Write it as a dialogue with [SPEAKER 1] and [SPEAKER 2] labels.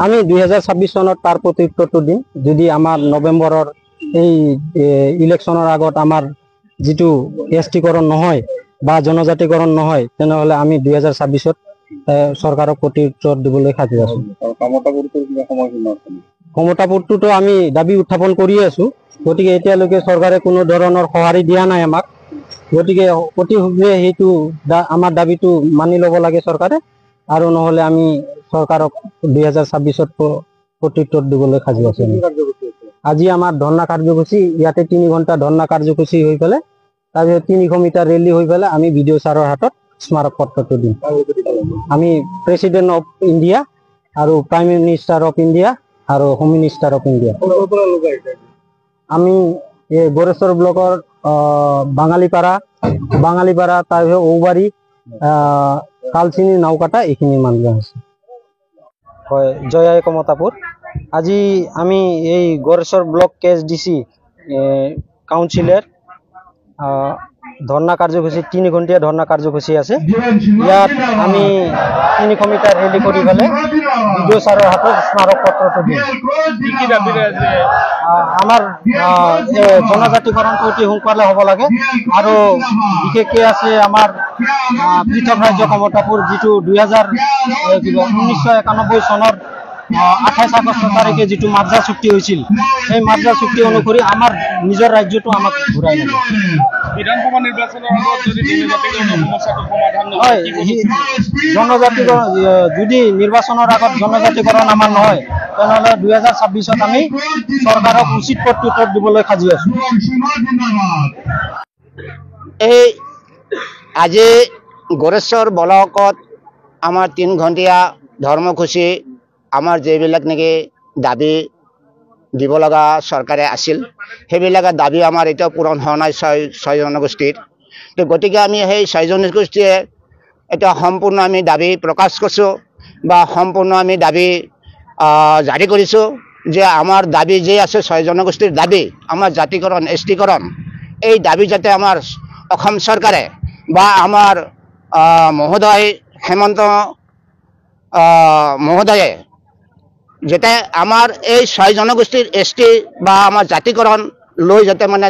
[SPEAKER 1] আমি 2026 চনত তাৰ প্ৰতি উত্তৰটো দিম যদি আমাৰ নৱেম্বৰৰ এই ইলেকশ্যনৰ আগত আমাৰ যিটো এছটিকৰণ নহয় বা জনজাতিকৰণ নহয় তেনেহলে আমি 2026ত চৰকাৰক প্ৰতি উত্তৰ দিবলৈ সাজু আছো। কমতাপুৰটোতো আমি দাবী উত্থাপন কৰি আছো, গতিকে এতিয়ালৈকে চৰকাৰে কোনো ধৰণৰ সঁহাৰি দিয়া নাই আমাক, গতিকে অতি শীঘ্ৰে সেইটো আমাৰ দাবীটো মানি ল'ব লাগে চৰকাৰে, আৰু নহলে আমি চৰকাৰক 2026ত প্ৰত্যুত্তৰ দিবলৈ সাজু আছো। আজি আমাৰ ধৰ্ণা কাৰ্যসূচী ইয়াতে 3 ঘণ্টা ধৰ্ণা কাৰ্যসূচী হৈ পেলাই তাৰপিছত 300 মিটাৰ ৰেলী হৈ পেলাই আমি বিডিঅ ছাৰৰ হাতত স্মাৰক পত্ৰটো দিম। আমি প্ৰেচিডেণ্ট অফ ইণ্ডিয়া আৰু প্ৰাইম মিনিষ্টাৰ অফ ইণ্ডিয়া আৰু হোম মিনিষ্টাৰ অফ ইণ্ডিয়া। আমি গড়েশ্বৰ ব্লকৰ বাঙালীপাৰা তাৰপিছত ঔবাৰী কালচিনি নাওকাটা এইখিনি মানুহ আছে। হয়, জয় আই কমতাপুৰ। আজি আমি এই গড়েশ্বৰ ব্লক KSDC কাউন্সিলৰ ধৰ্ণা কাৰ্যসূচী 3 ঘণ্টীয়া ধৰ্ণা কাৰ্যসূচী আছে। ইয়াত আমি 300 মিটাৰ ৰেলী কৰি পেলাই বিডিঅ ছাৰৰ হাতত স্মাৰক পত্ৰটো দিম। আমাৰ জনজাতিকৰণটো অতি সোনকালে হ'ব লাগে, আৰু বিশেষকৈ আছে আমাৰ পৃথক ৰাজ্য কমতাপুৰ, যিটো 1991 চনৰ 28 আগষ্ট তাৰিখে যিটো মাদ্ৰাজ চুক্তি হৈছিল, সেই মাদ্ৰাজ চুক্তি অনুসৰি আমাৰ নিজৰ ৰাজ্যটো আমাক ঘূৰাই লাগে।
[SPEAKER 2] বিধানসভা নিৰ্বাচনৰ আগত যদি সমস্যাটো সমাধান
[SPEAKER 1] নহয়, জনজাতিকৰণ যদি নিৰ্বাচনৰ আগত জনজাতিকৰণ আমাৰ নহয় তেনেহলে 2026ত আমি চৰকাৰক উচিত প্ৰত্যুত্তৰ দিবলৈ সাজু আছো।
[SPEAKER 3] এই আজি গড়েশ্বৰ ব্লকত আমাৰ 3 ঘণ্টীয়া ধৰ্মসূচী আমাৰ যিবিলাক নেকি দাবী দিব লগা চৰকাৰে আছিল, সেইবিলাকৰ দাবী আমাৰ এতিয়াও পূৰণ হোৱা নাই 6 জনগোষ্ঠীৰ। তো গতিকে আমি সেই 6 জনগোষ্ঠীয়ে এতিয়া সম্পূৰ্ণ আমি দাবী প্ৰকাশ কৰিছোঁ বা সম্পূৰ্ণ আমি দাবী জাৰি কৰিছোঁ যে আমাৰ দাবী যে আছে 6 জনগোষ্ঠীৰ দাবী, আমাৰ জাতিকৰণ এছটিকৰণ, এই দাবী যাতে আমাৰ অসম চৰকাৰে বা আমাৰ মহোদয় হেমন্ত মহোদয়ে যাতে আমাৰ এই 6 জনগোষ্ঠীৰ ST বা আমাৰ জাতিকৰণ লৈ যাতে মানে